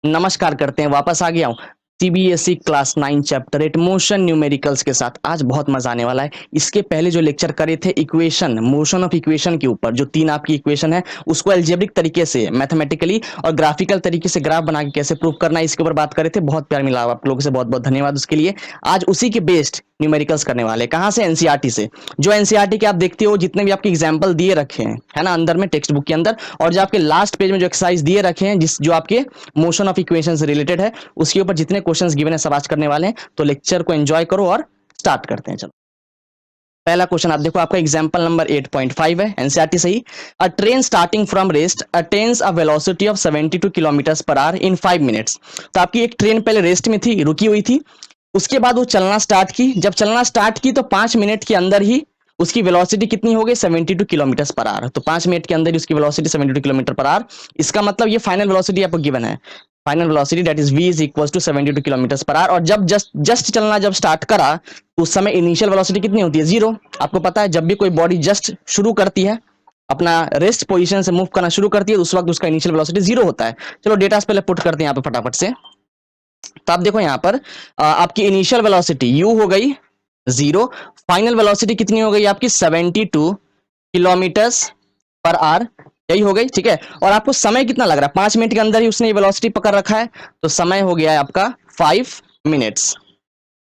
नमस्कार करते हैं, वापस आ गया हूँ CBSE class 9 chapter 8 motion numericals के साथ। आज बहुत मजा आने वाला है। इसके पहले जो लेक्चर करे थे इक्वेशन, मोशन ऑफ इक्वेशन के ऊपर, जो 3 आपकी इक्वेशन है उसको एल्जेब्रिक तरीके से, मैथमेटिकली और ग्राफिकल तरीके से ग्राफ बना के कैसे प्रूव करना है, इसके ऊपर बात करे थे। बहुत प्यार मिला आप लोगों से, बहुत बहुत धन्यवाद उसके लिए। आज उसी के बेस्ड न्यूमेरिकल्स करने वाले। कहाँ से? एनसीईआरटी से। जो एनसीईआरटी के आप देखते हो जितने भी आपके एग्जाम्पल दिए रखे हैं, है ना, अंदर में टेक्स्ट बुक के अंदर, और जो आपके लास्ट पेज में जो एक्सरसाइज दिए रखे हैं, जिस जो आपके मोशन ऑफ इक्वेशन से रिलेटेड है, उसके ऊपर जितने क्वेश्चंस गिवन है सब आज करने वाले हैं। तो लेक्चर को एंजॉय करो और स्टार्ट करते हैं। चलो, पहला क्वेश्चन आप देखो, आपका एग्जांपल नंबर 8.5 है, एनसीईआरटी से ही। A train starting from rest attains a velocity of 72 kilometre per hour in 5 minutes. तो आपकी एक ट्रेन पहले रेस्ट में थी, रुकी हुई थी, उसके बाद वो चलना स्टार्ट की। जब चलना स्टार्ट की तो 5 मिनट के अंदर ही उसकी वेलोसिटी कितनी हो गई? 72 किलोमीटर पर आवर। तो 5 मिनट के अंदर ही उसकी वेलोसिटी 72 किलोमीटर पर आवर। इसका मतलब ये फाइनल वेलोसिटी आपको गिवन है, final velocity that is v is equal to 72 kilometre per hour. और जब जस्ट चलना जब स्टार्ट करा तो उस समय इनिशियल वेलोसिटी कितनी होती है? 0। आपको पता है जब भी कोई बॉडी जस्ट शुरू करती है, अपना रेस्ट पोजीशन से मूव करना शुरू करती है, तो उस वक्त उसका इनिशियल वेलोसिटी 0 होता है। चलो डेटा पहले पुट करते हैं यहाँ पे फटाफट से। तो आप देखो यहाँ पर आपकी इनिशियल वेलोसिटी u हो गई 0, फाइनल वेलोसिटी कितनी हो गई आपकी? 72 किलोमीटर्स पर आवर, यही हो गई, ठीक है। और आपको समय कितना लग रहा है? 5 मिनट के अंदर ही उसने वेलोसिटी पकड़ रखा है, तो समय हो गया है आपका 5 मिनट्स।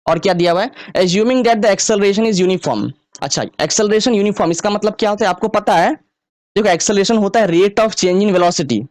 और क्या दिया हुआ है? Assuming that the acceleration is uniform. अच्छा, एक्सेलरेशन यूनिफॉर्म, इसका मतलब क्या होता है आपको पता है? देखो, एक्सेलरेशन होता है rate of change in velocity.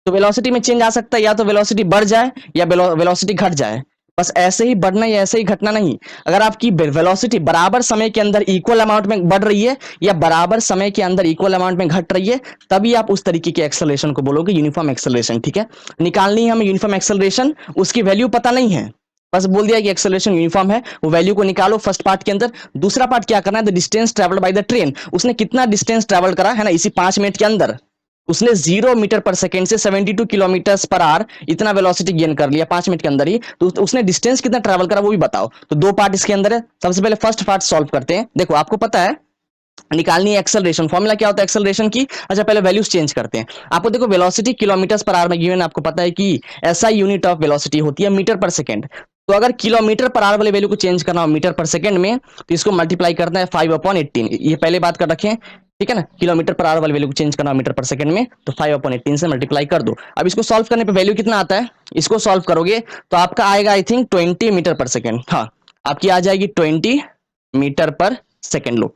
तो वेलोसिटी में चेंज आ सकता है, या तो वेलोसिटी बढ़ जाए या वेलोसिटी घट जाए। बस ऐसे ही बढ़ना या ऐसे ही घटना नहीं। अगर आपकी वेलोसिटी बराबर समय के अंदर इक्वल अमाउंट में बढ़ रही है या बराबर समय के अंदर इक्वल अमाउंट में घट रही है, तभी आप उस तरीके के एक्सेलरेशन को बोलोगे यूनिफॉर्म एक्सेलरेशन, ठीक है। निकालनी है हमें यूनिफॉर्म एक्सेलरेशन, उसकी वैल्यू पता नहीं है, बस बोल दिया कि एक्सेलरेशन यूनिफॉर्म है, वो वैल्यू को निकालो फर्स्ट पार्ट के अंदर। दूसरा पार्ट क्या करना है? The distance travelled by the train. उसने कितना डिस्टेंस ट्रेवल करा है ना इसी 5 मिनट के अंदर? उसने 0 मीटर पर सेकंड से 72 किलोमीटर पर आवर इतना वेलोसिटी गेन कर लिया 5 मिनट के अंदर ही। तो उसने डिस्टेंस कितना ट्रैवल करा वो भी बताओ। तो दो पार्ट इसके अंदर है। सबसे पहले फर्स्ट पार्ट सॉल्व करते हैं। देखो, आपको पता है निकालनी है एक्सेलरेशन। फॉर्मूला क्या होता है एक्सेलरेशन की? अच्छा, पहले वैल्यूज चेंज करते हैं। आपको देखो, वेलोसिटी किलोमीटर पर आवर में गिवन, आपको पता है कि ऐसा यूनिट ऑफ वेलोसिटी होती है मीटर पर सेकंड। तो अगर किलोमीटर पर आवर वाले वैल्यू को चेंज करना हो मीटर पर सेकंड में, तो इसको मल्टीप्लाई करना है 5/18। ये पहले बात कर रखें, ठीक है ना। किलोमीटर पर आवर वाली वैल्यू को चेंज करना मीटर पर सेकंड में, तो 5/18 से मल्टीप्लाई कर दो। अब इसको सॉल्व करने पे वैल्यू कितना आता है? इसको सॉल्व करोगे तो आपका आएगा I think 20 metre per second. हाँ, आपकी आ जाएगी 20 मीटर पर सेकंड। लो,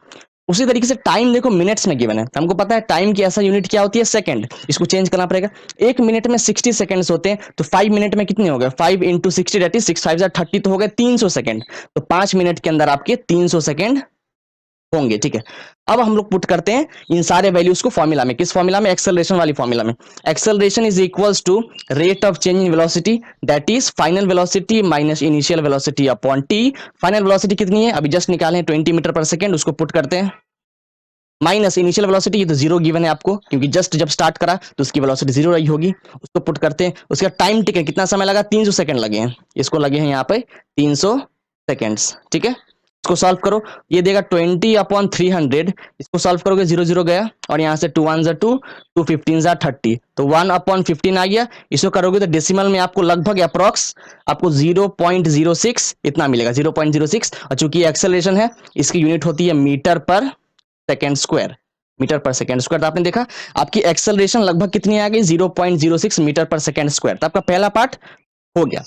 उसी तरीके से टाइम देखो मिनट्स में गिवन है, हमको पता है टाइम की ऐसा यूनिट क्या होती है? सेकंड। इसको चेंज करना पड़ेगा। एक मिनट में 60 सेकंड्स होते हैं, तो 5 मिनट में कितने हो गए? 5 इंटू 60 दैट इज 6 5 30, तो हो गए 300 सेकंड। तो 5 मिनट के अंदर आपके 300 सेकंड होंगे, ठीक है। अब हम लोग पुट करते हैं इन सारे वैल्यूज को फॉर्मूला में। किस फॉर्मूला में? एक्सेलरेशन वाली फॉर्मूला में। Acceleration is equals to rate of change in velocity that is final velocity minus initial velocity upon T. Final velocity कितनी है? अभी जस्ट निकाले 20 मीटर पर सेकंड, उसको पुट करते हैं माइनस इनिशियल वेलोसिटी, ये तो 0 गिवन है आपको, क्योंकि जस्ट जब स्टार्ट करा तो उसकी वेलोसिटी 0 रही होगी, उसको पुट करते हैं। उसका टाइम टिकट कितना समय लगा? 300 सेकंड लगे हैं, इसको लगे हैं यहाँ पे 300 सेकंड्स, ठीक है। इसको सॉल्व करो, ये देगा 20/300। इसको सॉल्व करोगे 0 0 गया, और यहाँ से 2 1 2 2 15 30, तो 1/15 आ गया। इसको करोगे तो डेसिमल में आपको लगभग अप्रॉक्स आपको 0.06 इतना मिलेगा, 0.06। और चूंकि एक्सेलरेशन है, इसकी यूनिट होती है metre per second square. Metre per second square, तो आपने देखा आपकी एक्सेलरेशन लगभग कितनी आ गई? 0.06 मीटर पर सेकेंड स्क्वायर। तो आपका पहला पार्ट हो गया।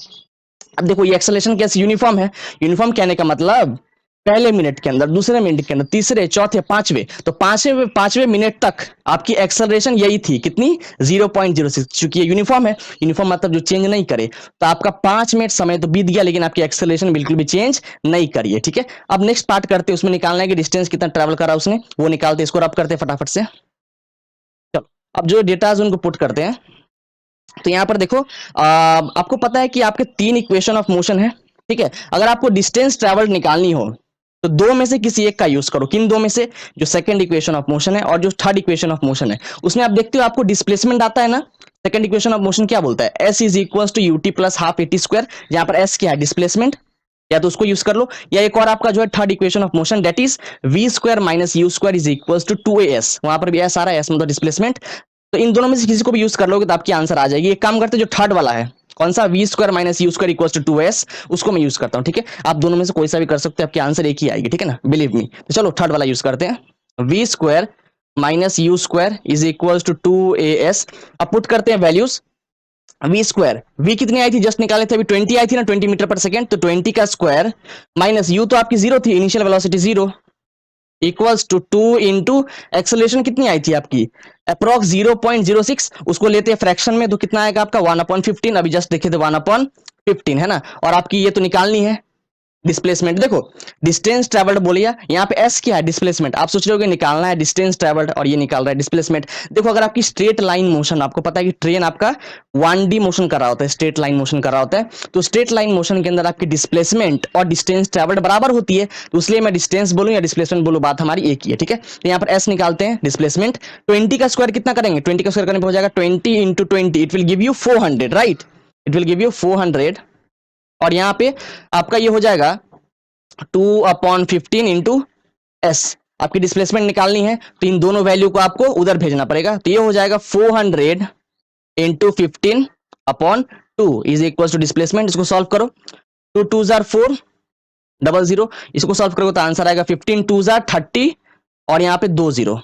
अब देखो, ये एक्सेलरेशन कैसे यूनिफॉर्म है? यूनिफॉर्म कहने का मतलब पहले मिनट के अंदर, दूसरे मिनट के अंदर, तीसरे, चौथे, पांचवे, तो पांचवें मिनट तक आपकी एक्सेलरेशन यही थी, कितनी? 0.06। चूंकि ये यूनिफॉर्म है, यूनिफॉर्म मतलब जो चेंज नहीं करे, तो आपका 5 मिनट समय तो बीत गया, लेकिन आपकी एक्सेलरेशन बिल्कुल भी चेंज नहीं करिए, ठीक है। अब नेक्स्ट पार्ट करते हैं, उसमें निकालना है कि डिस्टेंस कितना ट्रेवल करा उसने, वो निकालते, इसको रब करते फटाफट से। चलो, अब जो डेटा उनको पुट करते हैं। तो यहां पर देखो, आपको पता है कि आपके 3 इक्वेशन ऑफ मोशन है, ठीक है। अगर आपको डिस्टेंस ट्रेवल्ड निकालनी हो तो दो में से किसी एक का यूज करो। किन दो में से? जो सेकंड इक्वेशन ऑफ मोशन है और जो थर्ड इक्वेशन ऑफ मोशन है, उसमें आप देखते हो आपको डिस्प्लेसमेंट आता है ना। सेकंड इक्वेशन ऑफ मोशन क्या बोलता है? S is equal to UT plus half eighty square. यहाँ पर एस क्या है? डिस्प्लेसमेंट। या तो उसको यूज कर लो, या एक और आपका जो है third equation of motion that is V square minus you square is equal to 2as। वहां पर भी एस आ रहा है, एस मतलब डिस्प्लेसमेंट। तो इन दोनों में से किसी को भी यूज कर लोगे तो आपकी आंसर आ जाएगी। एक काम करते जो थर्ड वाला है, कौन सा, V square minus you square equal to 2s, उसको मैं यूज करता हूं। ठीक है, आप दोनों में से कोई सा भी कर सकते हो, आपके आंसर एक ही आएगी। ठीक है ना, बिलीव मी। तो चलो थर्ड वाला यूज करते हैं, V square minus you square is equal to 2as। अब पुट करते हैं वैल्यूज। वी स्क्वायर, वी कितनी आई थी, जस्ट निकाले थे अभी, 20 आई थी ना, 20 मीटर पर सेकंड, तो 20 का स्क्वायर माइनस यू तो आपकी जीरो थी, initial velocity zero, equals to 2 into acceleration कितनी आई थी आपकी, अप्रोक्स 0.06, उसको लेते हैं फ्रैक्शन में, तो कितना आएगा आपका 1/15, अभी जस्ट देखे थे 1/15 है ना। और आपकी ये तो निकालनी है डिस्प्लेसमेंट। देखो डिस्टेंस ट्रेवल्ड बोलिए, यहाँ पे एस क्या है, डिस्प्लेसमेंट। आप सोच रहे हो निकालना है डिस्टेंस ट्रेवल्ड और ये निकाल रहा है डिस्प्लेसमेंट। देखो अगर आपकी स्ट्रेट लाइन मोशन, आपको पता है कि ट्रेन आपका 1D मोशन कर रहा होता है, स्ट्रेट लाइन मोशन कर रहा होता है, तो स्ट्रेट लाइन मोशन के अंदर आपकी डिस्प्लेसमेंट और डिस्टेंस ट्रेवल्ड बराबर होती है, तो इसलिए मैं डिस्टेंस बोलूं या डिस्प्लेसमेंट बोलूं, बात हमारी एक ही है। ठीक है, तो यहाँ पर एस निकालते हैं, डिस्प्लेसमेंट 20 का स्क्वायर कितना करेंगे, 20 का स्क्वायर करने पर हो जाएगा 20 into 20, it will give you 400, right, it will give you 400। और यहाँ पे आपका ये हो जाएगा 2/15 इंटू एस। आपकी डिस्प्लेसमेंट निकालनी है, तो इन दोनों वैल्यू को आपको उधर भेजना पड़ेगा, तो ये हो जाएगा 400 into 15/2 is equal to displacement. इसको सॉल्व करो, 2 2 जार 4 00, इसको सॉल्व करोगे तो आंसर आएगा 15 2 जार 30, और यहाँ पे 2 0,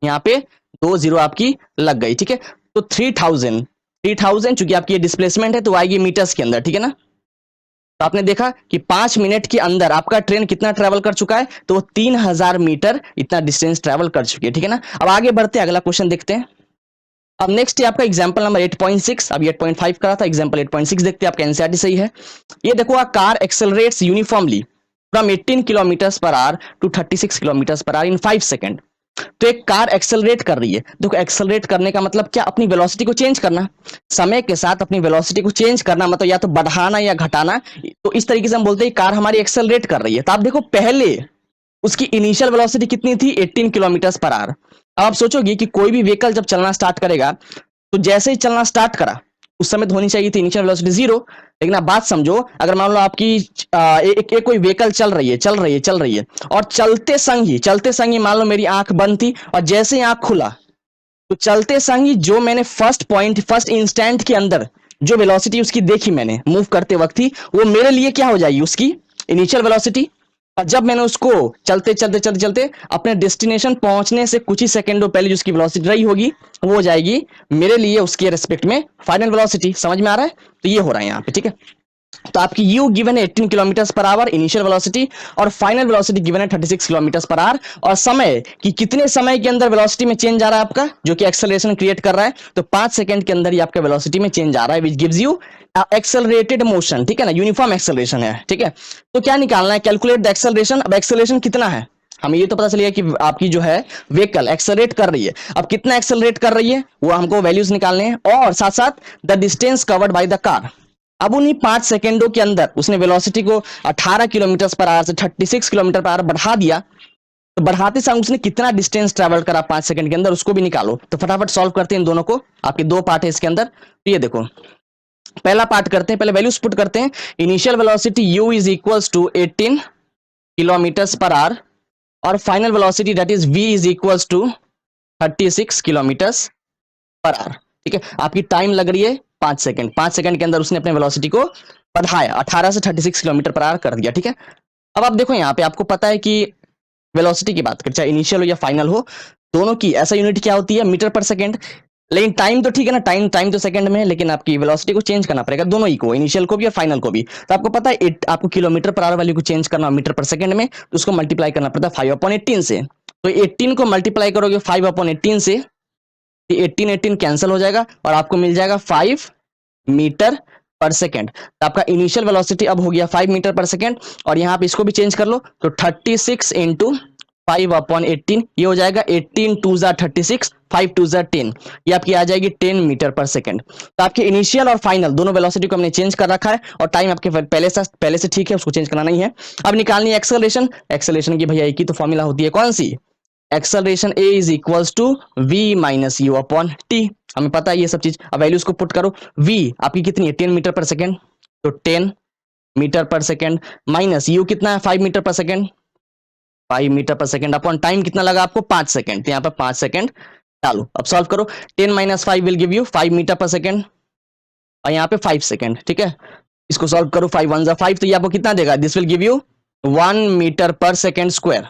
यहाँ पे 2 0 आपकी लग गई। ठीक है, तो 3000 चूंकि आपकी ये डिस्प्लेसमेंट है तो आएगी मीटर्स के अंदर। ठीक है ना, तो आपने देखा कि 5 मिनट के अंदर आपका ट्रेन कितना ट्रेवल कर चुका है, तो वो 3000 मीटर इतना डिस्टेंस ट्रेवल कर चुकी है। ठीक है ना, अब आगे बढ़ते हैं, अगला क्वेश्चन देखते हैं। अब नेक्स्ट है आपका एग्जांपल नंबर 8.6, अभी 8.5 करा था, एग्जांपल 8.6 देखते हैं, आपका एनसीईआरटी सही है। ये देखो, a car accelerates uniformly from 18 kilometre per hour to 36 kilometre per hour in 5 second. तो एक कार एक्सेलरेट कर रही है, देखो एक्सेलरेट करने का मतलब क्या, अपनी वेलोसिटी को चेंज करना, समय के साथ अपनी वेलोसिटी को चेंज करना, मतलब या तो बढ़ाना या घटाना। तो इस तरीके से हम बोलते हैं कार हमारी एक्सेलरेट कर रही है। तो आप देखो पहले उसकी इनिशियल वेलोसिटी कितनी थी, 18 किलोमीटर पर आवर। अब आप सोचोगे कि कोई भी व्हीकल जब चलना स्टार्ट करेगा, तो जैसे ही चलना स्टार्ट करा उस समय तो होनी चाहिए थी इनिशियल वेलोसिटी जीरो। लेकिन आप बात समझो, अगर मान लो आपकी एक कोई व्हीकल चल रही है और चलते संग ही मान लो मेरी आंख बंद थी, और जैसे ही आंख खुला तो चलते संग ही जो मैंने फर्स्ट इंस्टेंट के अंदर जो वेलोसिटी उसकी देखी मैंने मूव करते वक्त ही, वो मेरे लिए क्या हो जाएगी, उसकी इनिशियल वेलोसिटी। और जब मैंने उसको चलते अपने डेस्टिनेशन पहुंचने से कुछ ही सेकंडों पहले जो उसकी वेलोसिटी रही होगी, वो हो जाएगी मेरे लिए उसके रेस्पेक्ट में फाइनल वेलोसिटी। समझ में आ रहा है, तो ये हो रहा है यहाँ पे। ठीक है, तो आपकी यू गिवन है 18 kilometre per our initial velocity, और फाइनल वेलोसिटी गिवन है 36 किलोमीटर पर आवर, और समय कि कितने समय के अंदर वेलोसिटी में चेंज आ रहा है आपका, जो कि एक्सेलरेशन क्रिएट कर रहा है, तो 5 सेकंड के अंदर ही आपका वेलोसिटी में चेंज आ रहा है, which gives you accelerated motion. ठीक है ना, यूनिफॉर्म एक्सेलरेशन है। ठीक है, तो क्या निकालना है, कैलकुलेट द एक्सेलरेशन। अब एक्सेलरेशन कितना है, हमें ये तो पता चलेगा कि आपकी जो है व्हीकल एक्सेलरेट कर रही है, अब कितना एक्सेलरेट कर रही है वो हमको वैल्यूज निकालने हैं, और साथ साथ the distance covered by the car. अब उन्हीं 5 सेकंडों के अंदर उसने वेलोसिटी को 18 किलोमीटर पर आवर से 36 किलोमीटर पर आवर बढ़ा दिया, तो बढ़ाते समय उसने कितना डिस्टेंस ट्रेवल करा 5 सेकंड के अंदर, उसको भी निकालो। तो फटाफट सॉल्व करते हैं इन दोनों को, आपके दो पार्ट है इसके अंदर। तो ये देखो, पहला पार्ट करते हैं, पहले वैल्यूज पुट करते हैं। Initial velocity u is equals to 18 kilometre per hour, और final velocity that is v is equals to 36 kilometre per hour. ठीक है, आपकी टाइम लग रही है 5 सेकंड, 5 सेकंड के अंदर उसने अपने वेलोसिटी को बढ़ाया, 18 से 36 किलोमीटर पर आवर कर दिया। ठीक है, अब आप देखो यहाँ पे आपको पता है कि वेलोसिटी की बात करें, चाहे इनिशियल हो या फाइनल हो, दोनों की ऐसा यूनिट क्या होती है, मीटर पर सेकंड। लेकिन टाइम तो ठीक है ना, टाइम तो सेकंड में है, लेकिन आपकी वेलोसिटी को चेंज करना पड़ेगा, दोनों ही को, इनिशियल को भी और फाइनल को भी। तो आपको पता है आपको किलोमीटर पर आवर वैल्यू को चेंज करना मीटर पर सेकंड में, तो उसको मल्टीप्लाई करना पड़ता है 5/18 से। तो 18 को मल्टीप्लाई करोगे 5/18 से, 18 कैंसिल हो जाएगा और आपको मिल जाएगा 5 मीटर पर सेकेंड। तो आपका इनिशियल वेलोसिटी अब हो गया 5 मीटर पर सेकेंड, और यहाँ पे इसको भी चेंज कर लो, तो 36 इंटू 5/18, ये हो जाएगा 18 2 जार 36, 5 2 जार 10, ये आपकी आ जाएगी 10 मीटर पर सेकेंड। तो आपके इनिशियल और फाइनल दोनों वेलोसिटी को हमने चेंज कर रखा है, और टाइम आपके पहले से ठीक है, उसको चेंज करना नहीं है। अब निकालनी है एक्सेलरेशन की भैया एक ही तो फॉर्मूला होती है, कौन सी, acceleration a is equals to v minus you upon t, हमें पता है ये सब चीज। अब वैल्यूज को पुट करो, v आपकी कितनी है 10 मीटर पर सेकेंड, तो 10 meter per second minus u कितना है 5 metre per second, 5 metre per second upon time कितना लगा आपको 5 सेकेंड, तो यहाँ पर 5 सेकेंड डालो। अब सॉल्व करो, 10 minus 5 will give you 5 metre per second, और यहाँ पे 5 सेकेंड, ठीक है। इसको सॉल्व करो, 5 1 5, तो ये आपको कितना देगा, this will give you 1 metre per second square.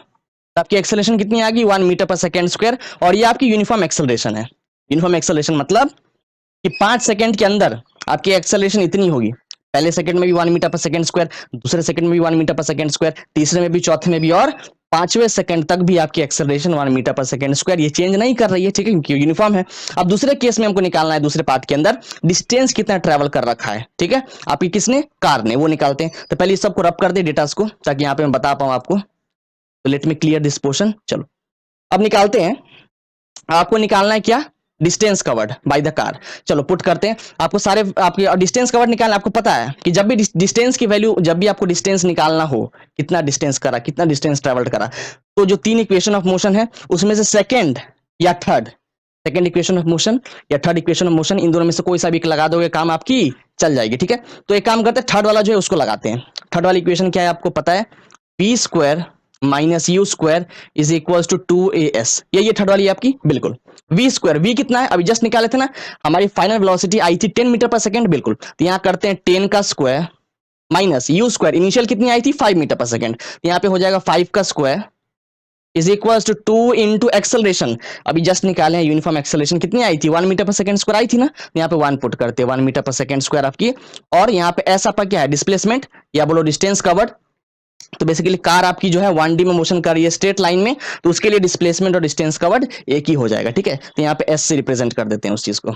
आपकी एक्सेलरेशन कितनी आ गई, 1 मीटर पर सेकेंड स्क्वायर। और ये आपकी यूनिफॉर्म एक्सेलरेशन है। यूनिफॉर्म एक्सेलरेशन मतलब कि 5 सेकंड के अंदर आपकी एक्सेलरेशन इतनी होगी। पहले सेकंड में भी 1 मीटर पर सेकंड स्क्वायर, दूसरे सेकंड में भी 1 मीटर पर सेकंड स्क्वायर, तीसरे में भी, चौथे में भी, और पांचवें सेकंड तक भी आपकी acceleration 1 metre per second square, ये चेंज नहीं कर रही है, ठीक है, क्योंकि यूनिफॉर्म है। अब दूसरे केस में हमको निकालना है, दूसरे पार्ट के अंदर डिस्टेंस कितना ट्रेवल कर रखा है, ठीक है, आपकी किसने, कार ने, वो निकालते हैं। तो पहले सबको रब कर दे डेटास को, ताकि यहाँ पे मैं बता पाऊं आपको। तो let me clear this portion. चलो अब निकालते हैं। आपको निकालना है क्या, distance covered by the car. चलो पुट करते हैं। आपको सारे आपके डिस्टेंस कवर्ड निकालना, आपको पता है कि जब भी डिस्टेंस की वैल्यू, जब भी आपको डिस्टेंस निकालना हो, कितना डिस्टेंस करा, कितना डिस्टेंस ट्रेवल्ड करा, तो जो 3 इक्वेशन ऑफ मोशन है उसमें से सेकंड या third, second equation of motion या थर्ड इक्वेशन ऑफ मोशन, इन दोनों में से कोई सा भी एक लगा दोगे, काम आपकी चल जाएगी, ठीक है। तो एक काम करते हैं, थर्ड वाला जो है उसको लगाते हैं। थर्ड वाली इक्वेशन क्या है आपको पता है, P square minus you square is equal to 2as। ये थर्ड वाली आपकी, बिल्कुल। वी स्क्वायर, वी कितना है, अभी जस्ट निकाले थे ना, हमारी फाइनल वेलोसिटी आई थी 10 मीटर पर सेकंड, बिल्कुल। तो यहाँ करते हैं 10 का square minus you square, initial कितनी आई थी 5 मीटर पर सेकंड, तो यहाँ पे हो जाएगा 5 का square is equal to 2 into acceleration. अभी जस्ट निकाले हैं, यूनिफॉर्म एक्सेलरेशन कितनी आई थी, 1 मीटर पर सेकंड स्क्वायर आई थी ना, तो यहाँ पे 1 पुट करते हैं, 1 मीटर पर सेकंड स्क्वायर आपकी। और यहाँ पे ऐसा आपका क्या है, डिस्प्लेसमेंट या बोलो डिस्टेंस कवर्ड। तो बेसिकली कार आपकी जो है 1D में मोशन कर रही है स्ट्रेट लाइन में, तो उसके लिए डिस्प्लेसमेंट और डिस्टेंस कवर्ड एक ही हो जाएगा, ठीक है। तो यहाँ पे एस से रिप्रेजेंट कर देते हैं उस चीज को।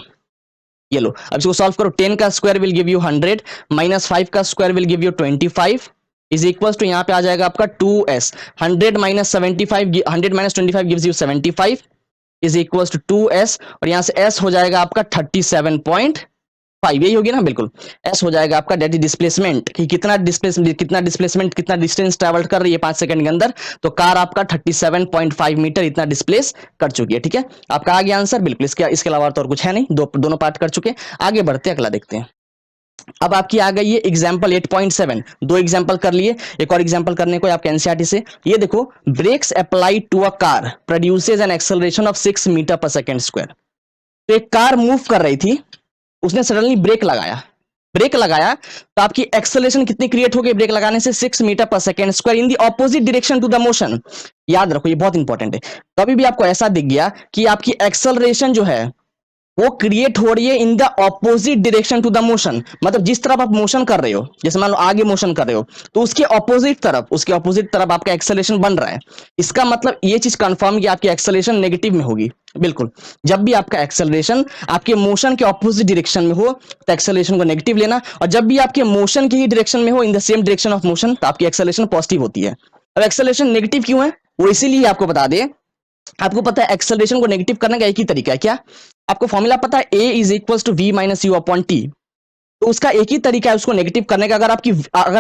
ये लो, अब इसको सॉल्व करो। 10 का square will give you 100 minus 5 का square will give you 25 is equal to, यहाँ पे आ जाएगा आपका 2s। 100 minus 75, 100 minus 25 gives you 75 is equal to 2s, और यहाँ से s हो जाएगा आपका 37.5, यही होगी ना, बिल्कुल। एस हो जाएगा आपका डेट डिस्प्लेसमेंट, कि कितना डिस्प्लेसमेंट कितना डिस्टेंस ट्रैवल कर रही है 5 सेकंड के अंदर, तो कार आपका 37.5 मीटर इतना डिस्प्लेस कर चुकी है, ठीक है। आपका आ गया आंसर, बिल्कुल। इसके अलावा तो और कुछ है नहीं, दोनों पार्ट कर चुके। आगे बढ़ते हैं, अगला देखते हैं। अब आपकी आ गई है एग्जाम्पल 8.7, 2 एग्जाम्पल कर लिए, एक और एग्जाम्पल करने को आपके एनसीईआरटी से। ये देखो, brakes applied to a car produces an acceleration of 6 metre per second square. तो एक कार मूव कर रही थी, उसने सडनली ब्रेक लगाया, तो आपकी एक्सेलरेशन कितनी क्रिएट हो गई ब्रेक लगाने से, 6 metre per second square in the opposite direction to the motion. याद रखो, ये बहुत इंपॉर्टेंट है। कभी भी आपको ऐसा दिख गया कि आपकी एक्सेलरेशन जो है वो क्रिएट हो रही है in the opposite direction to the motion, मतलब जिस तरफ आप मोशन कर रहे हो, जैसे मान लो आगे मोशन कर रहे हो, तो उसके ऑपोजिट तरफ आपका एक्सेलरेशन बन रहा है। इसका मतलब ये चीज कंफर्म कि आपकी एक्सेलरेशन नेगेटिव में होगी, बिल्कुल। जब भी आपका एक्सेलरेशन आपके मोशन के ऑपोजिट डायरेक्शन में हो, तो एक्सेलरेशन को नेगेटिव लेना, और जब भी आपके मोशन के ही डायरेक्शन में हो, in the same direction of motion, तो आपकी एक्सेलरेशन पॉजिटिव होती है। अब एक्सेलरेशन नेगेटिव क्यों है, वो इसीलिए आपको बता दे। आपको पता है एक्सेलरेशन को नेगेटिव करने का एक ही तरीका है, क्या आपको फॉर्मूला पता है, a is equal to v minus you upon T. तो उसका एक ही तरीका है उसको नेगेटिव करने का। अगर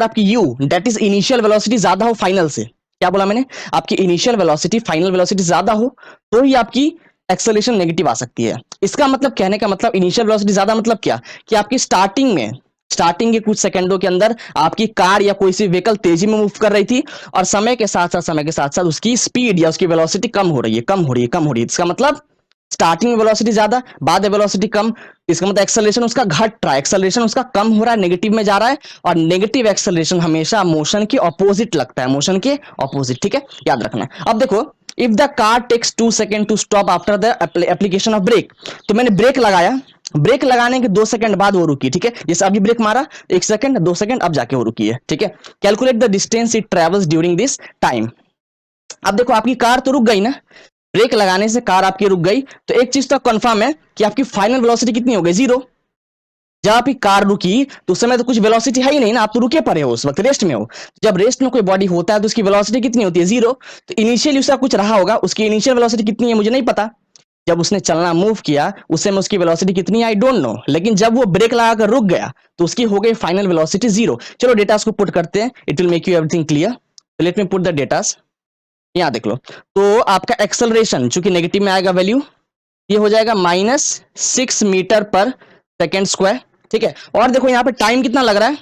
आपकी u that is initial velocity ज्यादा हो फाइनल से, क्या बोला मैंने, आपकी इनिशियल वेलोसिटी फाइनल वेलोसिटी ज्यादा हो, तो ही आपकी एक्सेलरेशन नेगेटिव आ सकती है। इसका मतलब, कहने का मतलब, इनिशियल वेलोसिटी ज्यादा मतलब क्या, कि आपकी स्टार्टिंग के कुछ सेकंडों के अंदर आपकी कार या कोई सी व्हीकल तेजी में मूव कर रही थी, और समय के साथ साथ उसकी स्पीड या उसकी वेलोसिटी कम हो रही है। इसका मतलब स्टार्टिंग में वेलोसिटी ज्यादा, बाद में वेलोसिटी कम, इसका मतलब एक्सेलरेशन उसका घट रहा है, एक्सेलरेशन उसका कम हो रहा है, नेगेटिव में जा रहा है। और नेगेटिव एक्सेलरेशन हमेशा मोशन के ऑपोजिट लगता है, मोशन के ऑपोजिट, ठीक है, याद रखना। अब देखो, if the car takes 2 second to stop after the application of brake, तो मैंने ब्रेक लगाया, ब्रेक लगाने के 2 सेकंड बाद वो रुकी, ठीक है। जैसे अभी ब्रेक मारा 1 सेकंड 2 सेकंड, अब जाके वो रुकी है, ठीक है। Calculate the distance it travels during this time. अब देखो, आपकी कार तो रुक गई ना, ब्रेक लगाने से कार आपकी रुक गई, तो एक चीज तो कंफर्म है कि आपकी फाइनल वेलोसिटी कितनी हो गई, 0। जब आपकी कार रुकी तो उस समय तो कुछ वेलोसिटी है ही नहीं ना, आप तो रुके पड़े हो, उस वक्त रेस्ट में हो। जब रेस्ट में कोई बॉडी होता है तो उसकी वेलोसिटी कितनी होती है, 0। तो इनिशियली उसका कुछ रहा होगा, उसकी इनिशियल वेलोसिटी कितनी है मुझे नहीं पता। जब उसने चलना मूव किया उस समय उसकी वेलोसिटी कितनी आई डोंट नो, लेकिन जब वो ब्रेक लगाकर रुक गया तो उसकी हो गई फाइनल वेलोसिटी 0। चलो डेटास को पुट करते हैं, it will make you everything clear. Let me put the datas. यहां देख लो, तो आपका एक्सेलरेशन चूंकि नेगेटिव में आएगा वैल्यू, ये हो जाएगा -6 मीटर पर सेकेंड स्क्वायर, ठीक है। और देखो यहाँ पे टाइम कितना लग रहा है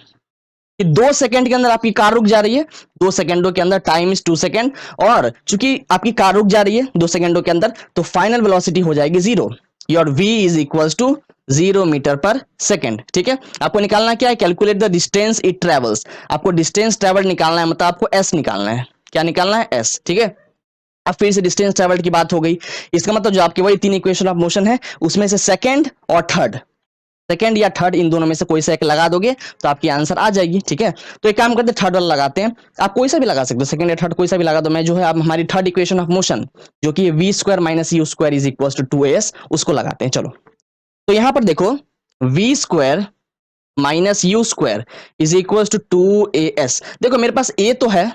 कि 2 सेकंड के अंदर आपकी कार रुक जा रही है, 2 सेकंडों के अंदर, टाइम इज 2 सेकंड। और चूंकि आपकी कार रुक जा रही है 2 सेकंडों के अंदर, तो फाइनल वेलोसिटी हो जाएगी 0। Your v is equals to 0 metre per second. ठीक है, आपको निकालना क्या है, calculate the distance it travels. आपको डिस्टेंस ट्रेवल निकालना है, मतलब आपको s निकालना है। क्या निकालना है, s। ठीक है, अब फिर से डिस्टेंस ट्रेवल्ड की बात हो गई, इसका मतलब जो आपके वही तीन इक्वेशन ऑफ मोशन है उसमें से सेकंड और थर्ड, सेकंड या थर्ड इन दोनों में से कोई सा एक लगा दोगे तो आपकी आंसर आ जाएगी। ठीक है, तो एक काम करते हैं, थर्ड वाला लगाते हैं। आप कोई सा भी लगा सकते हो, सेकंड या थर्ड कोई सा भी लगा दो। मैं जो है आप हमारी थर्ड इक्वेशन ऑफ मोशन जो कि V square minus you square is equal to 2as, उसको लगाते हैं। चलो, तो यहां पर देखो, V square minus you square is equal to 2as। देखो मेरे पास a तो है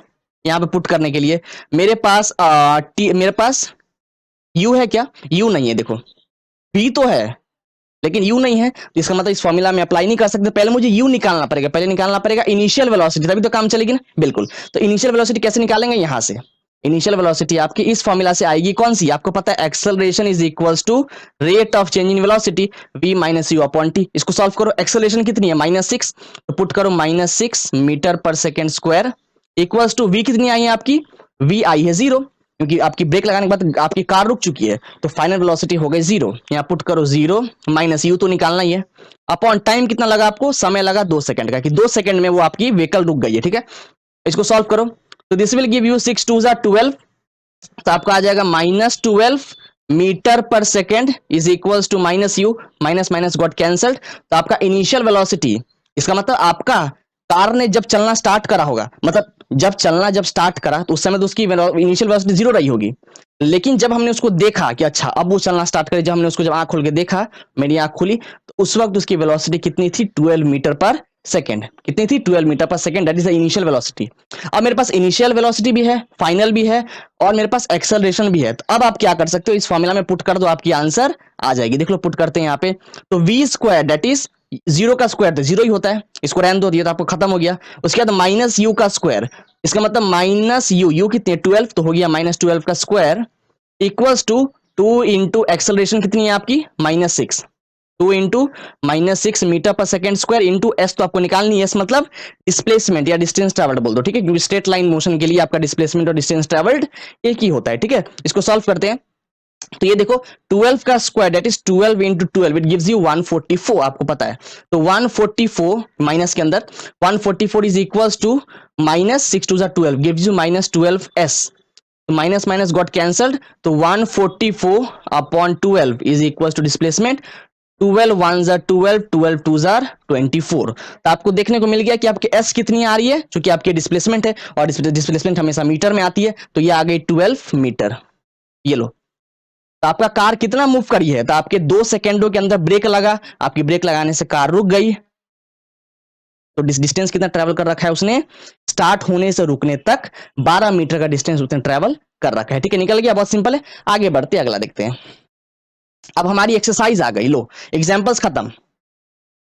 यहाँ पे पुट करने के लिए, मेरे पास मेरे पास u है क्या, u नहीं है। देखो v तो है लेकिन u नहीं है, तो इसका मतलब इस फॉर्मूला में अप्लाई नहीं कर सकते। पहले मुझे u निकालना पड़ेगा, पहले निकालना पड़ेगा इनिशियल वेलोसिटी, तभी तो काम चलेगी ना। बिल्कुल, तो इनिशियल वेलोसिटी कैसे निकालेंगे, यहां से इनिशियल वेलोसिटी आपकी इस फॉर्मूला से आएगी, कौन सी, आपको पता है, acceleration is equals to rate of change in velocity v minus you upon T. इसको सॉल्व करो, एक्सेलरेशन कितनी है, -6, तो पुट करो -6 metre per second square equals to v कितनी आई है आपकी, v आई है 0, क्योंकि आपकी ब्रेक लगाने के बाद आपकी कार रुक चुकी है, तो फाइनल वेलोसिटी हो गई 0। यहाँ पुट करो 0 माइनस यू तो निकालना ही है, अपॉन टाइम कितना लगा आपको, समय लगा 2 सेकंड का, कि 2 सेकंड में वो आपकी व्हीकल रुक गई है। ठीक है, इसको सॉल्व करो, तो दिस विल गिव यू 6 2 12, तो आपका आ जाएगा -12 metre per second is equals to minus U, minus minus got cancelled. तो आपका इनिशियल वेलोसिटी, इसका मतलब आपका कार ने जब चलना स्टार्ट करा होगा, मतलब जब स्टार्ट करा तो उस समय तो उसकी इनिशियल वेलोसिटी 0 रही होगी, लेकिन जब हमने उसको देखा कि अच्छा अब वो चलना स्टार्ट करे, जब हमने उसको जब आंख खोल के देखा, मेरी आंख खुली, तो उस वक्त उसकी वेलोसिटी कितनी थी, 12 मीटर पर सेकेंड। कितनी थी, 12 metre per second, that is the initial velocity. अब मेरे पास इनिशियल वेलोसिटी भी है, फाइनल भी है, और मेरे पास एक्सेलरेशन भी है। तो अब आप क्या कर सकते हो, इस फॉर्मूला में पुट कर दो, आपकी आंसर आ जाएगी। देख लो, पुट करते हैं यहाँ पे, तो वी स्क्वायर दैट इज 0 का स्क्वायर तो 0 ही होता है, इसको रहने दो, दिया तो आपको खत्म हो गया। उसके बाद माइनस यू का स्क्वायर, इसका मतलब माइनस यू कितनी है, 12, तो हो गया -12 का square equals to 2 into acceleration कितनी है आपकी, -6, 2 into -6 metre per second square into S, तो आपको निकालनी है एस, मतलब डिस्प्लेसमेंट या डिस्टेंस ट्रेवल्ड बोल दो। ठीक है, क्योंकि स्ट्रेट लाइन मोशन के लिए आपका डिस्प्लेसमेंट और डिस्टेंस ट्रेवल्ड एक ही होता है। ठीक है, इसको सॉल्व करते हैं, तो ये देखो 12 का square that is 12 into 12, it gives you 144, आपको पता है, तो 144 माइनस के अंदर 144 is equals to -6 2 12 gives you -12s, तो माइनस माइनस गॉट कैंसल्ड, तो 144 upon 12 is equal to displacement, 12 1 12 12 2 24। तो आपको देखने को मिल गया कि आपके एस कितनी आ रही है, क्योंकि आपकी डिस्प्लेसमेंट है और डिस्प्लेसमेंट हमेशा मीटर में आती है, तो ये आ गई 12 मीटर। ये लो, तो आपका कार कितना मूव करी है, तो आपके 2 सेकेंडों के अंदर ब्रेक लगा, आपकी ब्रेक लगाने से कार रुक गई, तो डिस्टेंस कितना ट्रेवल कर रखा है उसने, स्टार्ट होने से रुकने तक 12 मीटर का डिस्टेंस उसने ट्रेवल कर रखा है। ठीक है, निकल गया, बहुत सिंपल है। आगे बढ़ते अगला देखते हैं। अब हमारी एक्सरसाइज आ गई, लो एग्जांपल्स खत्म,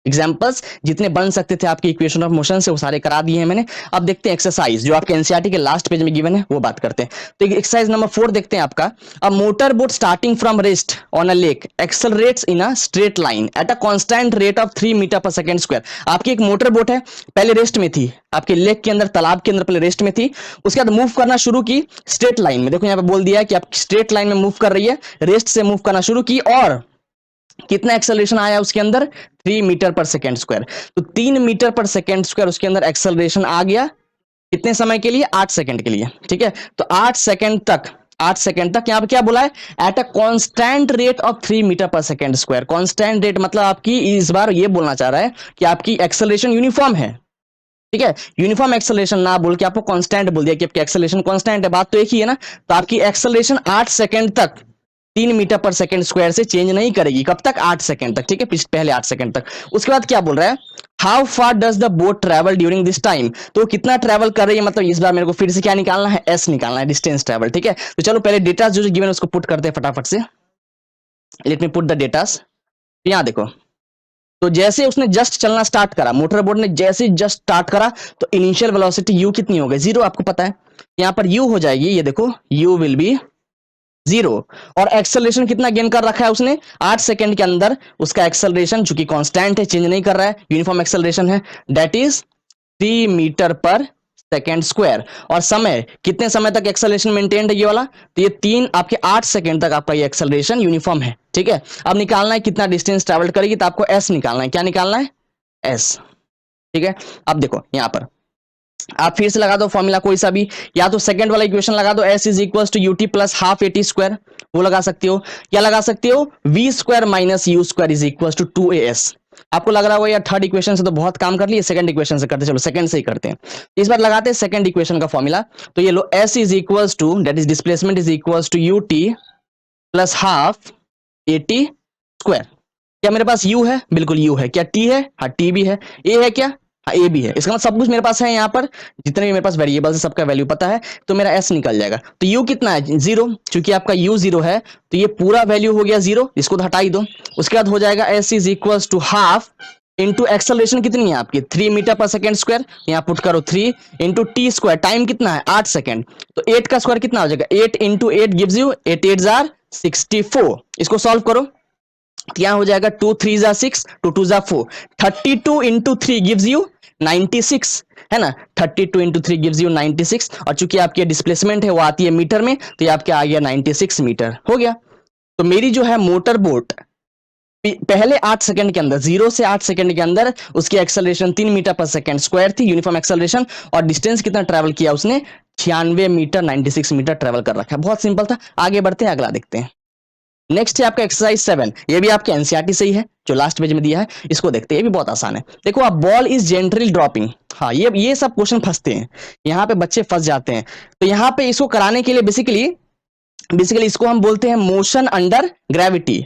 एग्जांपल्स जितने बन सकते थे आपकी इक्वेशन ऑफ मोशन से वो सारे करा दिए हैं मैंने। अब देखते हैं एक्सरसाइज जो आपके एनसीईआरटी के लास्ट पेज में गिवन है, वो बात करते हैं। तो एक्सरसाइज नंबर 4 देखते हैं आपका, a motor boat starting from rest on a lake accelerates in a straight line at a constant rate of 3 metre per second square. आपकी एक मोटर बोट है, पहले रेस्ट में थी, आपके लेक के अंदर, तालाब के अंदर पहले रेस्ट में थी, उसके बाद मूव करना शुरू की स्ट्रेट लाइन में। देखो यहाँ पे बोल दिया है कि आप स्ट्रेट लाइन में मूव कर रही है, रेस्ट से मूव करना शुरू की, और कितना एक्सेलरेशन आया उसके अंदर, 3 मीटर पर सेकेंड स्क्वायर। तो 3 मीटर पर सेकेंड स्क्वायर उसके अंदर एक्सेलरेशन आ गया, कितने समय के लिए, 8 सेकंड के लिए। ठीक है, तो 8 सेकंड तक, 8 सेकंड तक यहाँ पे क्या बोला है, at a constant rate of 3 metre per second square. Constant rate मतलब आपकी इस बार ये बोलना चाह रहा है कि आपकी एक्सेलरेशन यूनिफॉर्म है। ठीक है, यूनिफॉर्म एक्सेलरेशन ना बोल के आपको कांस्टेंट बोल दिया कि आपकी एक्सेलरेशन कांस्टेंट है, बात तो एक ही है ना। तो आपकी एक्सेलरेशन 8 सेकंड तक 3 मीटर पर सेकंड स्क्वायर से चेंज नहीं करेगी, कब तक, 8 सेकंड तक। ठीक है, पहले 8 सेकंड तक। उसके बाद क्या बोल रहा है, how far does the boat travel during this time, तो कितना ट्रेवल कर रही है, मतलब इस बार मेरे को फिर से क्या निकालना है, एस निकालना है, डिस्टेंस ट्रेवल। ठीक है, तो चलो पहले डेटा जो गिवन उसको पुट करते हैं फटाफट से। Let me put the datas. यहां देखो, तो जैसे उसने जस्ट चलना स्टार्ट करा, मोटर बोट ने जैसे जस्ट स्टार्ट करा, तो इनिशियल वेलोसिटी यू कितनी हो गई, 0, आपको पता है। यहां पर यू हो जाएगी, ये देखो यू विल बी 0, और एक्सेलरेशन कितना गेन कर रखा है उसने, 8 सेकंड के अंदर उसका एक्सेलरेशन, जो कि कांस्टेंट है, चेंज नहीं कर रहा है, यूनिफॉर्म एक्सेलरेशन है, that is 3 metre per second square. और समय, कितने समय तक एक्सेलरेशन मेंटेन्ड है ये वाला, तो ये 3 आपके 8 सेकंड तक आपका ये एक्सेलरेशन यूनिफॉर्म है, ठीक है। अब निकालना है कितना डिस्टेंस ट्रेवल करेगी, तो आपको एस निकालना है। क्या निकालना है? एस, ठीक है। अब देखो यहां पर आप फिर से लगा दो फॉर्मूला कोई सा भी, या तो सेकंड वाला इक्वेशन लगा दो, s is equal to UT plus half eighty square, वो लगा सकते हो। क्या लगा सकते हो? V square minus you square is equal to 2as। आपको लग रहा होगा यार थर्ड इक्वेशन से तो बहुत काम कर लिए, सेकंड इक्वेशन से करते, चलो सेकंड से ही करते हैं। इस बार लगाते हैं सेकंड इक्वेशन का फॉर्मूला। तो ये लो, s is equal to, that is displacement is equal to UT plus half eighty square. क्या मेरे पास u है? बिल्कुल u है। क्या t है? हाँ t भी है। a है क्या? हाँ a भी है। इसका मतलब सब कुछ मेरे पास है। यहाँ पर जितने भी मेरे पास वेरिएबल्स है सबका वैल्यू पता है, तो मेरा s निकल जाएगा। तो u कितना है? 0। चूंकि आपका u 0 है तो ये पूरा वैल्यू हो गया 0, इसको तो हटा ही दो। उसके बाद हो जाएगा s is equal to half into acceleration कितनी है आपकी 3 मीटर पर सेकेंड स्क्वायर, यहाँ पुट करो 3 इंटू टी स्क्वायर, टाइम कितना है 8 सेकेंड, तो 8 का स्क्वायर कितना हो जाएगा 8 इंटू 8 गिव्स यू 8 8 जार 64। इसको सॉल्व करो तो यहाँ हो जाएगा 2 3 जा 6 2 2 जा 4, 32 इंटू 3 गिव्स यू 96, है ना। 32 इंटू 3 गिव्स यू 96, और चूंकि आपकी डिस्प्लेसमेंट है वो आती है मीटर में, तो ये आपके आ गया 96 मीटर, हो गया। तो मेरी जो है मोटर बोट पहले 8 सेकंड के अंदर, 0 से 8 सेकंड के अंदर उसकी acceleration 3 metre per second square थी, यूनिफॉर्म एक्सेलरेशन, और डिस्टेंस कितना ट्रेवल किया उसने 96 मीटर, 96 मीटर ट्रेवल कर रखा है। बहुत सिंपल था। आगे बढ़ते हैं, अगला देखते हैं। नेक्स्ट है आपका एक्सरसाइज 7, ये भी आपके एनसीईआरटी से ही है, जो लास्ट पेज में दिया है। इसको देखते हैं, ये भी बहुत आसान है। देखो आप, बॉल इज जेंटली ड्रॉपिंग, हाँ ये सब क्वेश्चन फंसते हैं, यहाँ पे बच्चे फंस जाते हैं। तो यहाँ पे इसको कराने के लिए बेसिकली इसको हम बोलते हैं मोशन अंडर ग्रेविटी।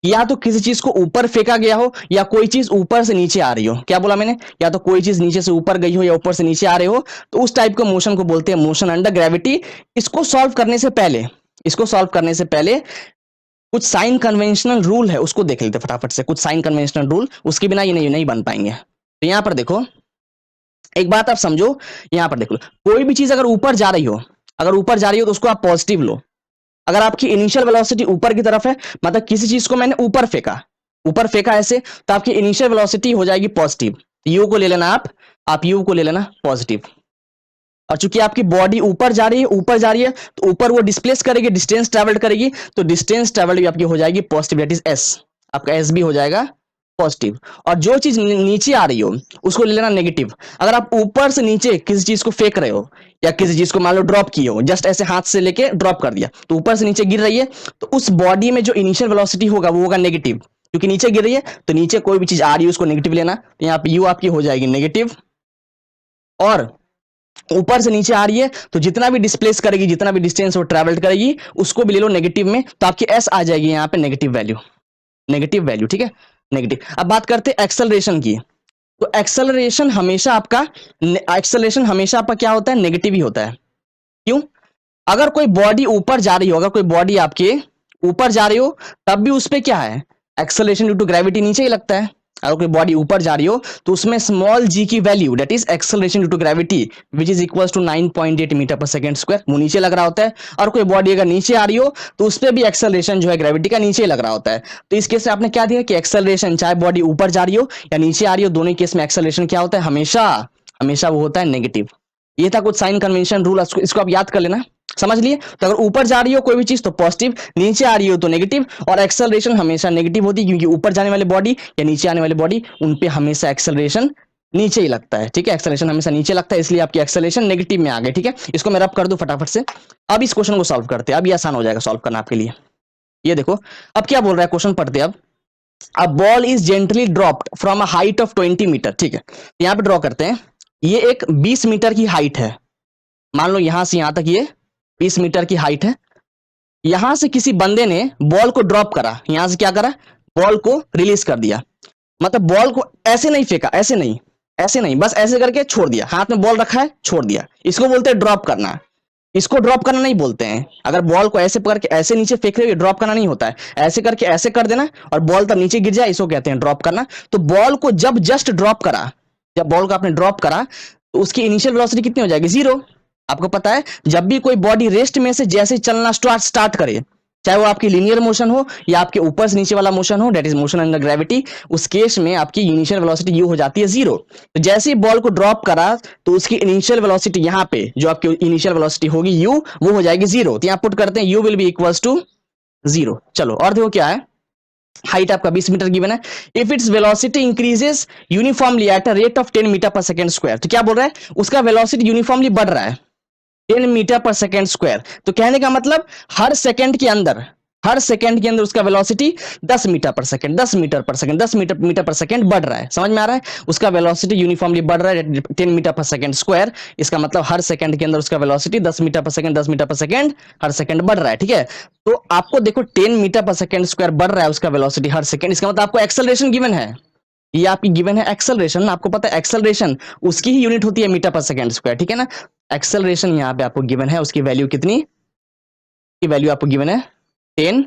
या तो किसी चीज को ऊपर फेंका गया हो, या कोई चीज ऊपर से नीचे आ रही हो। क्या बोला मैंने? या तो कोई चीज नीचे से ऊपर गई हो या ऊपर से नीचे आ रहे हो, तो उस टाइप के मोशन को बोलते हैं मोशन अंडर ग्रेविटी। इसको सॉल्व करने से पहले कुछ साइन कन्वेंशनल रूल है, उसको देख लेते फटाफट से। कुछ साइन कन्वेंशनल रूल, उसके बिना ये नहीं बन पाएंगे। तो यहां पर देखो, एक बात आप समझो, यहां पर देखो, कोई भी चीज अगर ऊपर जा रही हो तो उसको आप पॉजिटिव लो। अगर आपकी इनिशियल वेलोसिटी ऊपर की तरफ है, मतलब किसी चीज को मैंने ऊपर फेंका ऐसे, तो आपकी इनिशियल वेलोसिटी हो जाएगी पॉजिटिव। यू को ले लेना आप यू को ले लेना पॉजिटिव। और चूंकि आपकी बॉडी ऊपर जा रही है तो ऊपर वो डिस्प्लेस करेगी, डिस्टेंस ट्रेवल करेगी, तो डिस्टेंस ट्रेवल भी आपकी हो जाएगी पॉजिटिव, दैट इज एस। आपका एस भी हो जाएगा पॉजिटिव। और जो चीज नीचे आ रही हो उसको ले लेना नेगेटिव। अगर आप ऊपर से नीचे किसी चीज को फेंक रहे हो, या किसी चीज को मान लो ड्रॉप किए हो, जस्ट ऐसे हाथ से लेके ड्रॉप कर दिया, तो ऊपर से नीचे गिर रही है, तो उस बॉडी में जो इनिशियल वेलोसिटी होगा वो होगा नेगेटिव, क्योंकि नीचे गिर रही है, तो नीचे कोई भी चीज आ रही है उसको नेगेटिव लेना। तो यहाँ पे यू आपकी हो जाएगी नेगेटिव, और ऊपर से नीचे आ रही है तो जितना भी डिस्प्लेस करेगी, जितना भी डिस्टेंस वो ट्रैवल करेगी, उसको भी ले लो नेगेटिव में, तो आपकी एस आ जाएगी यहाँ पे नेगेटिव वैल्यू, ठीक है, नेगेटिव। अब बात करते हैं एक्सेलरेशन की। तो एक्सेलरेशन हमेशा आपका क्या होता है? नेगेटिव ही होता है। क्यों? अगर कोई बॉडी ऊपर जा रही हो, तब भी उस पर क्या है? एक्सेलरेशन ड्यू टू ग्रेविटी नीचे ही लगता है। अगर कोई बॉडी ऊपर जा रही हो तो उसमें स्मॉल जी की value, that is acceleration due to gravity, which is equal to 9.8 meter per second square, वो नीचे लग रहा होता है। और कोई बॉडी अगर नीचे आ रही हो तो उस पर भी एक्सेलरेशन जो है ग्रेविटी का नीचे लग रहा होता है। तो इस केस में आपने क्या दिया कि एक्सेलरेशन, चाहे बॉडी ऊपर जा रही हो या नीचे आ रही हो, दोनों केस में एक्सेलरेशन क्या होता है? हमेशा वो होता है नेगेटिव। ये था कुछ साइन कन्वेंशन रूल, इसको आप याद कर लेना, समझ लिए। तो अगर ऊपर जा रही हो कोई भी चीज तो पॉजिटिव, नीचे आ रही हो तो नेगेटिव, और एक्सेलरेशन हमेशा नेगेटिव होती है, क्योंकि ऊपर जाने वाली बॉडी या नीचे आने वाली बॉडी, उन पे हमेशा एक्सेलरेशन नीचे ही लगता है, ठीक है। एक्सेलरेशन हमेशा नीचे लगता है, इसलिए आपकी एक्सेलरेशन नेगेटिव में आ गई, ठीक है। इसको मैं रब कर दूं फटाफट से। अब इस क्वेश्चन को सॉल्व करते हैं, अब ये आसान हो जाएगा सॉल्व करना आपके लिए। ये देखो अब क्या बोल रहा है क्वेश्चन, पढ़ते अब। A ball is gently dropped from a height of 20 meter, ठीक है। यहाँ पे ड्रॉ करते हैं, ये एक 20 मीटर की हाइट है। मान लो यहां से यहां तक ये 20 मीटर की हाइट है। यहां से किसी बंदे ने बॉल को ड्रॉप करा, यहां से क्या करा? बॉल को रिलीज कर दिया। मतलब बॉल को ऐसे नहीं फेंका, ऐसे नहीं, बस ऐसे करके छोड़ दिया। हाथ में बॉल रखा है, छोड़ दिया। इसको बोलते हैं ड्रॉप करना। इसको ड्रॉप करना नहीं बोलते हैं। अगर बॉल को ऐसे पकड़ के ऐसे नीचे फेंक रहे हो, ड्रॉप करना नहीं होता है। ऐसे करके ऐसे कर देना और बॉल तब नीचे गिर जाए, इसको कहते हैं ड्रॉप करना। तो बॉल को जब जस्ट ड्रॉप करा, जब बॉल को आपने ड्रॉप करा, तो उसकी इनिशियल वेलोसिटी कितनी हो जाएगी? 0। आपको पता है जब भी कोई बॉडी रेस्ट में से जैसे चलना स्टार्ट करे, चाहे वो आपकी लीनियर मोशन हो या आपके ऊपर से नीचे वाला मोशन हो, that is motion under gravity, उस केस में आपकी इनिशियल वेलोसिटी यू हो जाती है जीरो। तो जैसे ही बॉल को ड्रॉप करा तो उसकी इनिशियल वेलोसिटी यहाँ पे जो आपकी इनिशियल वेलोसिटी होगी यू, वो हो जाएगी जीरो। तो यहाँ पुट करते हैं u will be equals to zero. चलो और देखो क्या है, हाइट आपका 20 मीटर गिवन है। If its velocity increases uniformly at a rate of 10 meter per second square, तो क्या बोल रहा है, उसका वेलोसिटी यूनिफॉर्मली बढ़ रहा है 10 मीटर पर सेकेंड स्क्वायर। तो कहने का मतलब हर सेकंड के अंदर, हर सेकंड के अंदर उसका velocity 10 meter per second, 10 meter per second, 10 meter per second बढ़ रहा है। समझ में आ रहा है, उसका वेलोसिटी यूनिफॉर्मली बढ़ रहा है 10 मीटर पर सेकंड स्क्वायर। इसका मतलब हर सेकंड के अंदर उसका velocity 10 meter per second, 10 meter per second हर सेकंड बढ़ रहा है। ठीक है, तो आपको देखो 10 मीटर पर सेकंड स्क्वायर बढ़ रहा है उसका वेलोसिटी हर सेकंड, इसका मतलब आपको एक्सेलरेशन गिवन है। ये आपकी गिवन है एक्सेलरेशन, आपको पता है एक्सेलरेशन उसकी ही यूनिट होती है मीटर पर सेकंड स्क्वायर। ठीक है ना, एक्सेलरेशन यहाँ पे आपको गिवन है, उसकी वैल्यू कितनी, की वैल्यू आपको गिवन है 10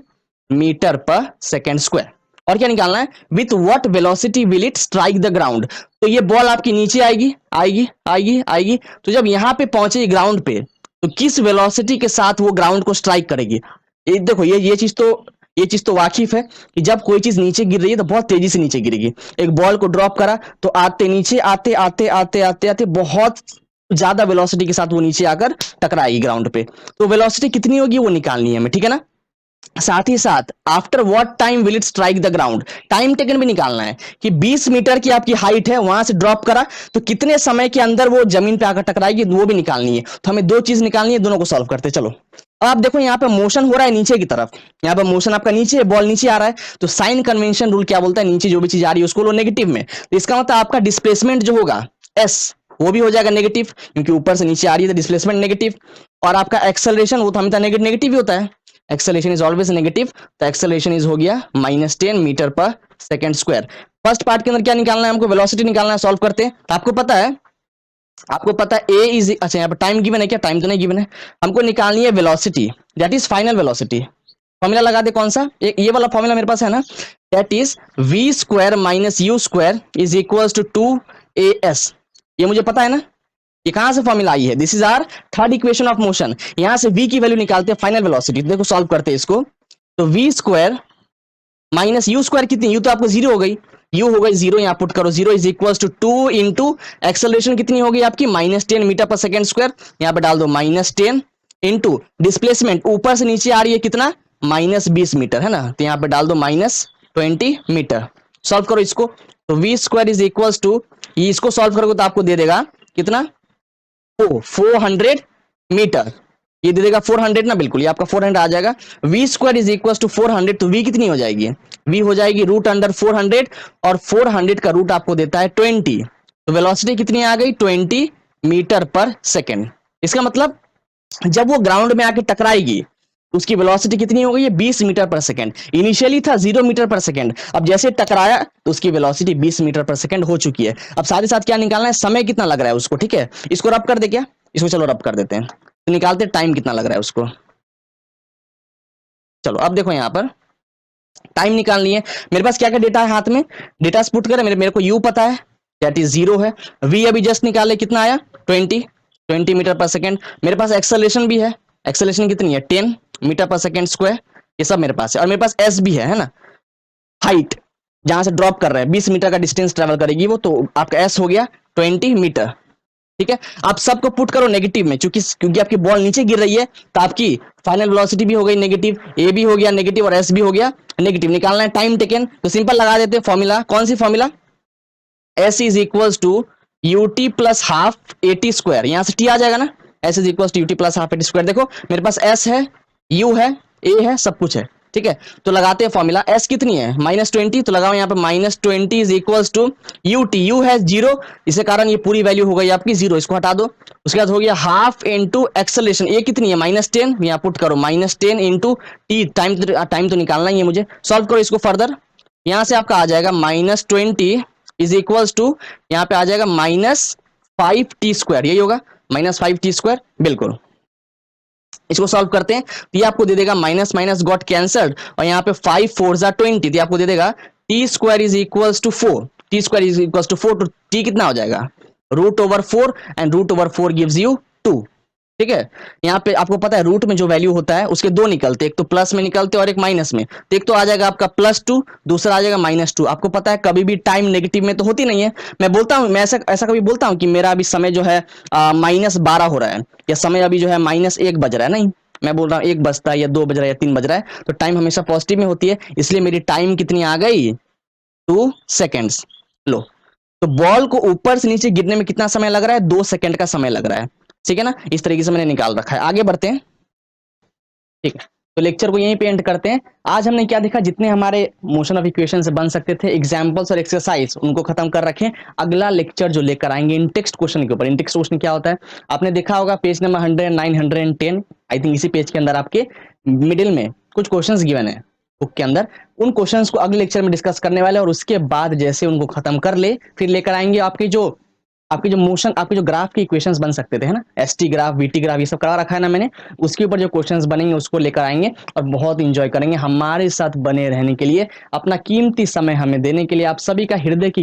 मीटर पर सेकंड स्क्वायर। और क्या निकालना है, with what velocity will it strike the ground. तो ये बॉल आपकी नीचे आएगी आएगी आएगी आएगी, तो जब यहां पे पहुंचेगी ग्राउंड पे तो किस वेलोसिटी के साथ वो ग्राउंड को स्ट्राइक करेगी। ये देखो ये चीज तो वाकिफ है कि जब कोई चीज नीचे गिर रही है तो बहुत तेजी से नीचे गिरेगी। एक बॉल को ड्रॉप करा तो आते नीचे आते आते आते आते आते बहुत ज्यादा वेलोसिटी के साथ वो नीचे आकर टकराएगी ग्राउंड पे। तो वेलोसिटी कितनी होगी वो निकालनी है हमें। ठीक है ना, साथ ही साथ after what time will it strike the ground, time taken भी निकालना है कि 20 मीटर की आपकी हाइट है, वहां से ड्रॉप करा तो कितने समय के अंदर वो जमीन पे आकर टकराएगी, वो भी निकालनी है। तो हमें दो चीज निकालनी है, दोनों को सॉल्व करते चलो। अब आप देखो यहाँ पे मोशन हो रहा है नीचे की तरफ, यहाँ पे मोशन आपका नीचे है, बॉल नीचे आ रहा है, तो साइन कन्वेंशन रूल क्या बोलता है, नीचे जो भी चीज आ रही है उसको लो नेगेटिव में। तो इसका मतलब आपका डिस्प्लेसमेंट जो होगा एस, वो भी हो जाएगा नेगेटिव, क्योंकि ऊपर से नीचे आ रही है तो डिस्प्लेसमेंट नेगेटिव। और आपका एक्सेलरेशन वो तो हमेशा नेगेटिव ही होता है, एक्सेलरेशन इज ऑलवेज नेगेटिव, तो एक्सेलरेशन इज हो गया -10 meter per second square. First part के अंदर क्या निकालना है हमको, वेलोसिटी निकालना है, सॉल्व करते हैं। तो आपको पता है ए इज, अच्छा यहाँ पर टाइम गिवन है क्या, टाइम तो नहीं गिवन है, हमको निकालनी है velocity, that is final velocity. Formula लगा दे कौन सा, ये वाला फॉर्मूला मेरे पास है ना, that is v square minus you square is equal to 2as। ये मुझे पता है ना, ये कहां से फॉर्मूला आई है, this is our third equation of motion. यहां से v की वैल्यू निकालते हैं फाइनल वेलोसिटी। देखो सॉल्व करते हैं इसको, तो v square minus you square कितनी, यू तो आपको जीरो हो गई, यू हो गई जीरो, यहाँ पुट करो zero is equal to 2 into acceleration कितनी होगी आपकी -10 मीटर पर सेकंड स्क्वायर, यहाँ पे डाल दो -10 इंटू डिस्प्लेसमेंट ऊपर से नीचे आ रही है कितना -20 मीटर है ना, तो यहाँ पे डाल दो -20 मीटर। सॉल्व करो इसको, तो v square is equal to, इसको सॉल्व करोगे तो आपको दे देगा कितना 400 मीटर, ये दे देगा 400 ना, बिल्कुल ये आपका 400 आ जाएगा। V square is equal to 400, तो वी कितनी हो जाएगी, वी हो जाएगी √400, और 400 का रूट आपको देता है 20, तो वेलोसिटी कितनी आ गई 20 मीटर पर सेकेंड। इसका मतलब जब वो ग्राउंड में आके टकराएगी उसकी वेलोसिटी कितनी हो गई है 20 मीटर पर सेकंड, इनिशियली था 0 मीटर पर सेकंड, अब जैसे टकराया तो उसकी वेलोसिटी 20 मीटर पर सेकंड हो चुकी है। अब साथ ही साथ क्या निकालना है, समय कितना लग रहा है उसको। ठीक है, इसको रब कर दे क्या, इसको चलो रब कर देते हैं, तो निकालते टाइम कितना लग रहा है उसको। चलो अब देखो यहाँ पर टाइम निकालनी है, मेरे पास क्या क्या डेटा है हाथ में, डेटा पुट करें, मेरे को यू पता है दैट इज 0 है, वी अभी जस्ट निकाले कितना आया 20 मीटर पर सेकंड, मेरे पास एक्सेलरेशन भी है, एक्सेलरेशन कितनी है 10 मीटर पर सेकंड स्क्वायर, ये सब मेरे पास है, और मेरे पास एस भी है ना, हाइट जहां से ड्रॉप कर रहा है 20 मीटर का डिस्टेंस ट्रेवल करेगी वो, तो आपका एस हो गया 20 मीटर। ठीक है, आप सबको पुट करो नेगेटिव में, क्योंकि आपकी बॉल नीचे गिर रही है तो आपकी फाइनल वेलोसिटी भी हो गई नेगेटिव, ए भी हो गया नेगेटिव और एस भी हो गया नेगेटिव। निकालना है टाइम टेकन, तो सिंपल लगा देते हैं फॉर्मूला, कौन सी formula, s is equal to UT plus half eighty square, यहां से टी आ जाएगा ना, s is equal to UT plus half eighty square. देखो मेरे पास एस है, यू है, ए है, सब कुछ है। ठीक है, तो लगाते हैं फॉर्मूला, एस कितनी है -20, तो लगाओ यहाँ पे -20 is equal to u t, u है 0, इसे कारण ये पूरी वैल्यू हो गई आपकी 0, इसको हटा दो। उसके बाद हो गया हाफ इंटू एक्सेलरेशन, ए कितनी है -10, यहाँ पुट करो -10 इंटू टी, टाइम तो निकालना ही है मुझे, सॉल्व करो इसको फर्दर, यहाँ से आपका आ जाएगा -20 इज इक्वल टू, यहाँ पे आ जाएगा -5t स्क्वायर, यही होगा -5t स्क्वायर, बिल्कुल। इसको सॉल्व करते हैं तो ये आपको दे देगा माइनस माइनस गॉट कैंसल्ड, और यहाँ पे 5 4 20, तो आपको दे देगा t square is equal to 4, t square is equal to 4, तो टी कितना हो जाएगा √4, एंड √4 गिव्स यू 2। ठीक है। यहाँ पे आपको पता है रूट में जो वैल्यू होता है उसके दो निकलते, एक तो प्लस में निकलते और एक माइनस में। तो एक तो आ जाएगा आपका +2, दूसरा आ जाएगा -2। आपको पता है कभी भी टाइम नेगेटिव में तो होती नहीं है। मैं बोलता हूँ, मैं ऐसा ऐसा कभी बोलता हूँ कि मेरा अभी समय जो है -12 हो रहा है, या समय अभी जो है -1 बज रहा है, नहीं। मैं बोल रहा हूँ 1 बजता है या 2 बज रहा है या 3 बज रहा है, तो टाइम हमेशा पॉजिटिव में होती है, इसलिए मेरी टाइम कितनी आ गई, 2 सेकेंड्स। लो, तो बॉल को ऊपर से नीचे गिरने में कितना समय लग रहा है, 2 सेकंड का समय लग रहा है। ठीक है ना, इस तरीके से मैंने निकाल रखा है। आगे बढ़ते हैं। ठीक है, तो लेक्चर को यहीं पे एंड करते हैं। आज हमने क्या देखा, जितने हमारे मोशन ऑफ इक्वेशन से बन सकते थे एग्जांपल्स और एक्सरसाइज, उनको खत्म कर रखें। अगला लेक्चर जो लेकर आएंगे इन टेक्स्ट क्वेश्चन के ऊपर। इन टेक्स्ट क्वेश्चन क्या होता है, आपने देखा होगा पेज नंबर 109 110, आई थिंक इसी पेज के अंदर आपके मिडिल में कुछ क्वेश्चंस गिवन है बुक के अंदर। उन क्वेश्चंस को अगले लेक्चर में डिस्कस करने वाले, और उसके बाद जैसे उनको खत्म कर ले, फिर लेकर आएंगे आपकी जो मोशन, आपके जो ग्राफ के इक्वेशंस बन सकते थे, है ना, एसटी ग्राफ, वीटी ग्राफ, ये सब करा रखा है ना मैंने। उसके ऊपर जो क्वेश्चंस बनेंगे उसको लेकर आएंगे और बहुत इंजॉय करेंगे। हमारे साथ बने रहने के लिए, अपना कीमती समय हमें देने के लिए आप सभी का हृदय की